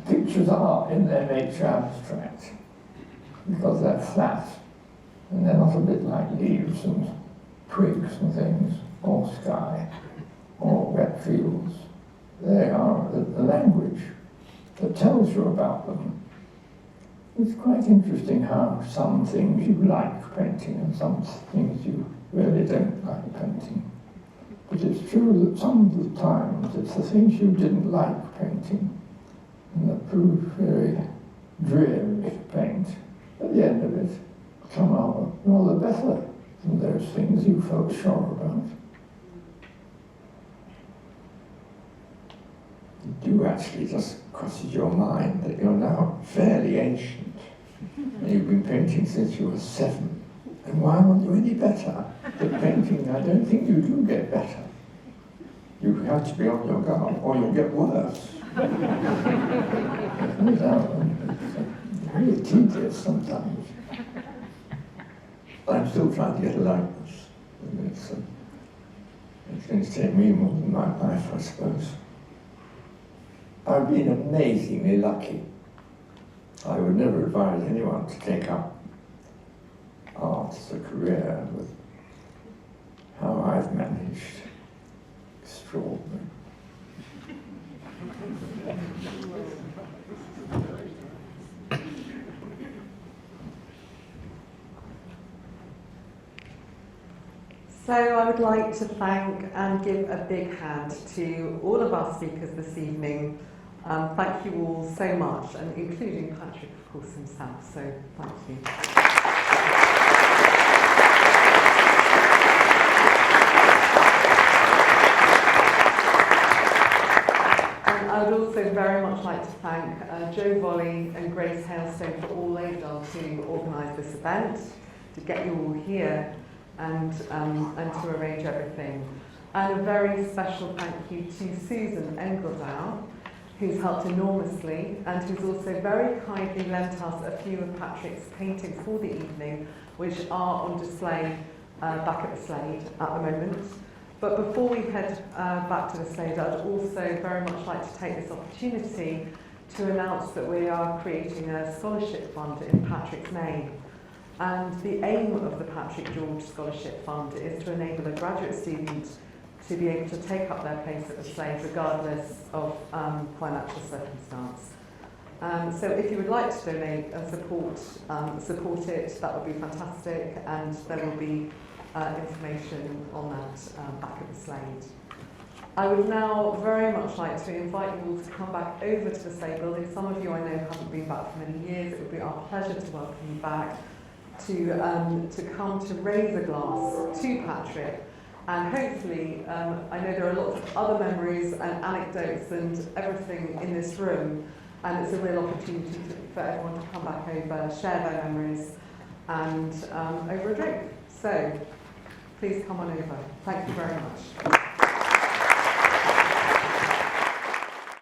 Pictures are, in their nature, abstract, because they're flat, and they're not a bit like leaves and twigs and things, or sky, or wet fields. They are the language that tells you about them. It's quite interesting how some things you like painting and some things you really don't like painting. But it's true that some of the times it's the things you didn't like painting and that proved very dreary to paint, at the end of it, come out rather better than those things you felt sure about. It do actually just crosses your mind that you're now fairly ancient, and you've been painting since you were 7, and why aren't you any better? But painting, I don't think you do get better. You have to be on your guard, or you'll get worse. No doubt. It's really tedious sometimes. I'm still trying to get a likeness. It's going to take me more than my life, I suppose. I've been amazingly lucky. I would never advise anyone to take up art as a career, with how I've managed. Extraordinary. So I would like to thank and give a big hand to all of our speakers this evening. Thank you all so much, and including Patrick, of course, himself. So thank you. I would also very much like to thank Jo Volley and Grace Hailstone for all they've done to organise this event, to get you all here, and to arrange everything. And a very special thank you to Susan Engeldow, who's helped enormously and who's also very kindly lent us a few of Patrick's paintings for the evening, which are on display back at the Slade at the moment. But before we head back to the Slade, I'd also very much like to take this opportunity to announce that we are creating a scholarship fund in Patrick's name. And the aim of the Patrick George Scholarship Fund is to enable a graduate student to be able to take up their place at the Slade regardless of financial circumstance. So if you would like to donate and support it, that would be fantastic, and there will be information on that back at the Slade. I would now very much like to invite you all to come back over to the Slade building. Some of you I know haven't been back for many years. It would be our pleasure to welcome you back, to come to raise a glass to Patrick, and hopefully, I know there are lots of other memories and anecdotes and everything in this room, and it's a real opportunity for everyone to come back over, share their memories, and over a drink. So, please come on over. Thank you very much.